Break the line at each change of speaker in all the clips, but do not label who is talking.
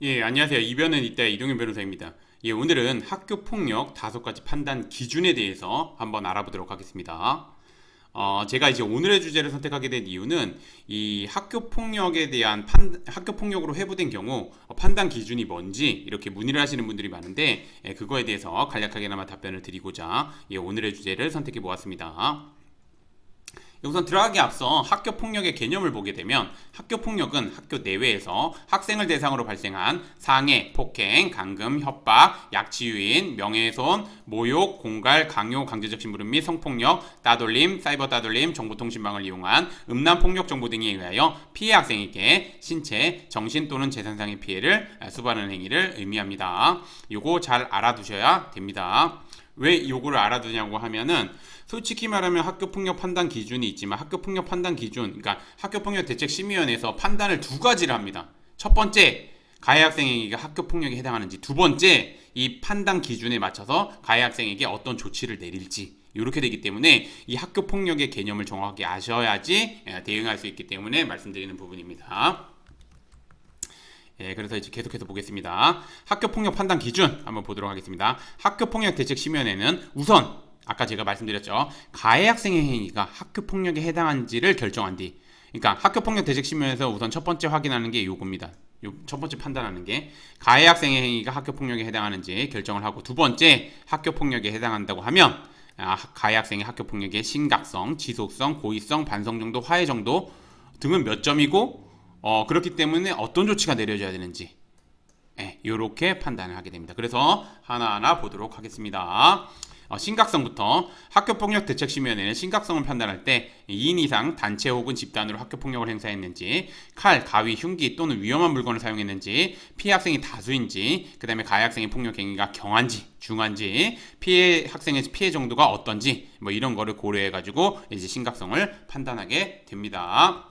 예, 안녕하세요. 이변은 이따의 이동현 변호사입니다. 예, 오늘은 학교 폭력 5가지 판단 기준에 대해서 한번 알아보도록 하겠습니다. 제가 이제 오늘의 주제를 선택하게 된 이유는 이 학교 폭력에 대한 학교 폭력으로 회부된 경우 판단 기준이 뭔지 이렇게 문의를 하시는 분들이 많은데, 그거에 대해서 간략하게나마 답변을 드리고자 오늘의 주제를 선택해 보았습니다. 우선 들어가기 앞서 학교 폭력의 개념을 보게 되면 학교 폭력은 학교 내외에서 학생을 대상으로 발생한 상해, 폭행, 감금, 협박, 약취유인, 명예훼손, 모욕, 공갈, 강요, 강제적 심부름 및 성폭력, 따돌림, 사이버 따돌림, 정보통신망을 이용한 음란 폭력 정보 등에 의하여 피해 학생에게 신체, 정신 또는 재산상의 피해를 수반하는 행위를 의미합니다. 요거 잘 알아두셔야 됩니다. 왜 요거를 알아두냐고 하면은 솔직히 말하면 학교폭력 판단 기준이 있지만 학교폭력 판단 기준, 그러니까 학교폭력 대책심의위원회에서 판단을 2가지를 합니다. 첫 번째, 가해 학생에게 학교폭력에 해당하는지, 두 번째, 이 판단 기준에 맞춰서 가해 학생에게 어떤 조치를 내릴지, 이렇게 되기 때문에 이 학교폭력의 개념을 정확하게 아셔야지 대응할 수 있기 때문에 말씀드리는 부분입니다. 그래서 이제 계속해서 보겠습니다. 학교폭력 판단 기준 한번 보도록 하겠습니다. 학교폭력 대책심의위원회는 우선 아까 제가 말씀드렸죠. 가해 학생의 행위가 학교폭력에 해당한지를 결정한 뒤, 그러니까 학교폭력 대책심의위원회에서 우선 첫 번째 확인하는 게 요겁니다. 첫 번째 판단하는 게 가해 학생의 행위가 학교폭력에 해당하는지 결정을 하고, 두 번째 학교폭력에 해당한다고 하면 가해 학생의 학교폭력의 심각성, 지속성, 고의성, 반성 정도, 화해 정도 등은 몇 점이고 그렇기 때문에 어떤 조치가 내려져야 되는지 이렇게 판단을 하게 됩니다. 그래서 하나하나 보도록 하겠습니다. 심각성부터 학교폭력 대책심의위원회는 심각성을 판단할 때 2인 이상 단체 혹은 집단으로 학교폭력을 행사했는지, 칼, 가위, 흉기 또는 위험한 물건을 사용했는지, 피해 학생이 다수인지, 그 다음에 가해 학생의 폭력 행위가 경한지, 중한지, 피해 학생의 피해 정도가 어떤지, 뭐 이런 거를 고려해가지고 이제 심각성을 판단하게 됩니다.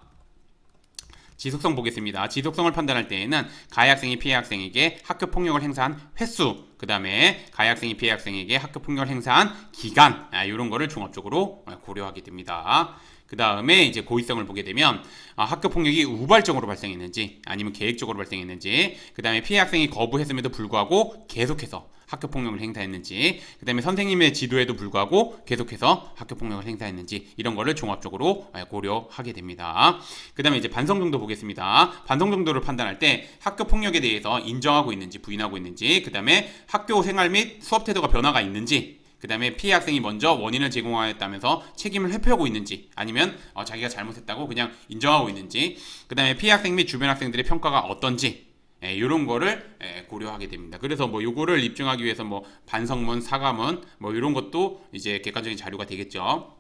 지속성 보겠습니다. 지속성을 판단할 때에는 가해 학생이 피해 학생에게 학교 폭력을 행사한 횟수, 그 다음에 가해 학생이 피해 학생에게 학교 폭력을 행사한 기간, 이런 거를 종합적으로 고려하게 됩니다. 그 다음에 이제 고의성을 보게 되면 학교 폭력이 우발적으로 발생했는지 아니면 계획적으로 발생했는지, 그 다음에 피해 학생이 거부했음에도 불구하고 계속해서 학교 폭력을 행사했는지, 그 다음에 선생님의 지도에도 불구하고 계속해서 학교 폭력을 행사했는지, 이런 거를 종합적으로 고려하게 됩니다. 그 다음에 이제 반성 정도 보겠습니다. 반성 정도를 판단할 때 학교 폭력에 대해서 인정하고 있는지 부인하고 있는지, 그 다음에 학교 생활 및 수업 태도가 변화가 있는지, 그 다음에 피해 학생이 먼저 원인을 제공하였다면서 책임을 회피하고 있는지, 아니면 자기가 잘못했다고 그냥 인정하고 있는지, 그 다음에 피해 학생 및 주변 학생들의 평가가 어떤지, 이런 거를 고려하게 됩니다. 그래서 뭐 요거를 입증하기 위해서 뭐 반성문, 사과문 뭐 이런 것도 이제 객관적인 자료가 되겠죠.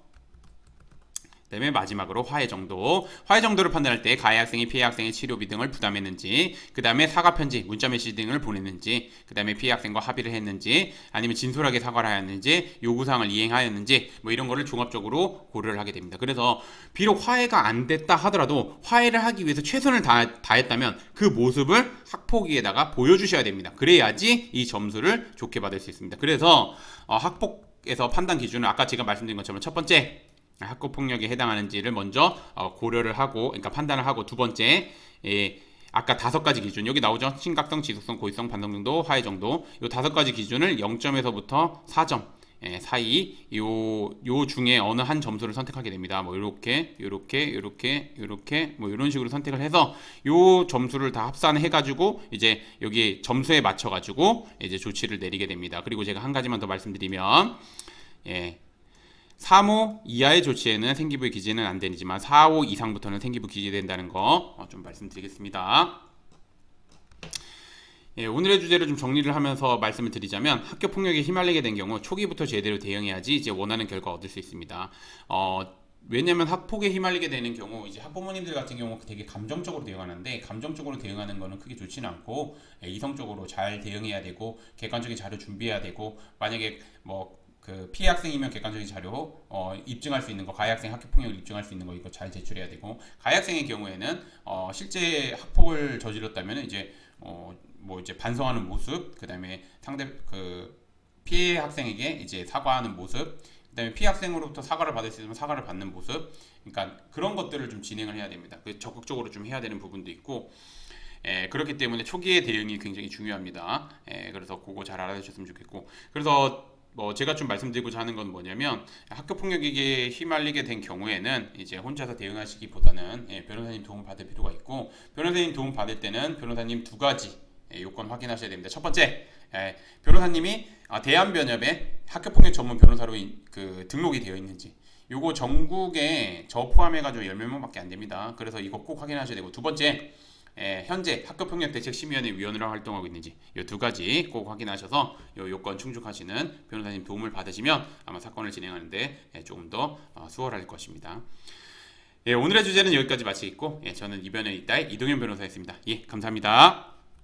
그다음에 마지막으로 화해 정도. 화해 정도를 판단할 때 가해 학생이 피해 학생의 치료비 등을 부담했는지, 그 다음에 사과 편지, 문자 메시지 등을 보냈는지, 그 다음에 피해 학생과 합의를 했는지, 아니면 진솔하게 사과를 하였는지, 요구사항을 이행하였는지, 뭐 이런 거를 종합적으로 고려를 하게 됩니다. 그래서 비록 화해가 안 됐다 하더라도 화해를 하기 위해서 최선을 다했다면 그 모습을 학폭위에다가 보여주셔야 됩니다. 그래야지 이 점수를 좋게 받을 수 있습니다. 그래서 학폭에서 판단 기준은 아까 제가 말씀드린 것처럼 첫 번째, 학교 폭력에 해당하는지를 먼저 고려를 하고, 그러니까 판단을 하고, 두 번째, 아까 5가지 기준 여기 나오죠. 심각성, 지속성, 고의성, 반성 정도, 화해 정도, 요 5가지 기준을 0점에서부터 4점 사이 요 중에 어느 한 점수를 선택하게 됩니다. 뭐 요렇게 뭐 이런 식으로 선택을 해서 요 점수를 다 합산해 가지고 이제 여기 점수에 맞춰 가지고 이제 조치를 내리게 됩니다. 그리고 제가 한 가지만 더 말씀드리면 3호 이하의 조치에는 생기부 기재는 안 되지만 4호 이상부터는 생기부 기재된다는 거 좀 말씀드리겠습니다. 오늘의 주제를 좀 정리를 하면서 말씀을 드리자면, 학교 폭력에 휘말리게 된 경우 초기부터 제대로 대응해야지 이제 원하는 결과 얻을 수 있습니다. 왜냐면 학폭에 휘말리게 되는 경우 이제 학부모님들 같은 경우 되게 감정적으로 대응하는데, 감정적으로 대응하는 거는 크게 좋지는 않고 이성적으로 잘 대응해야 되고, 객관적인 자료 준비해야 되고, 만약에 뭐 그 피해 학생이면 객관적인 자료 입증할 수 있는 거, 가해 학생 학교 폭력을 입증할 수 있는 거 이거 잘 제출해야 되고, 가해 학생의 경우에는 실제 학폭을 저질렀다면 이제 뭐 이제 반성하는 모습, 그다음에 상대 그 피해 학생에게 이제 사과하는 모습, 그다음에 피해 학생으로부터 사과를 받을 수 있으면 사과를 받는 모습, 그러니까 그런 것들을 좀 진행을 해야 됩니다. 적극적으로 좀 해야 되는 부분도 있고, 그렇기 때문에 초기의 대응이 굉장히 중요합니다. 그래서 그거 잘 알아주셨으면 좋겠고, 그래서 뭐 제가 좀 말씀드리고자 하는 건 뭐냐면, 학교 폭력에 휘말리게 된 경우에는 이제 혼자서 대응하시기보다는 변호사님 도움 받을 필요가 있고, 변호사님 도움 받을 때는 변호사님 두 가지 요건 확인하셔야 됩니다. 첫 번째, 변호사님이 대한변협에 학교폭력 전문 변호사로 등록이 되어 있는지, 요거 전국에 저 포함해가지고 10몇 명밖에 안 됩니다. 그래서 이거 꼭 확인하셔야 되고, 두 번째, 현재 학교폭력대책심의위원회 위원으로 활동하고 있는지, 이 두 가지 꼭 확인하셔서 요 요건 충족하시는 변호사님 도움을 받으시면 아마 사건을 진행하는데 조금 더 수월할 것입니다. 오늘의 주제는 여기까지 마치겠고, 저는 이변의 이따의 이동현 변호사였습니다. 감사합니다.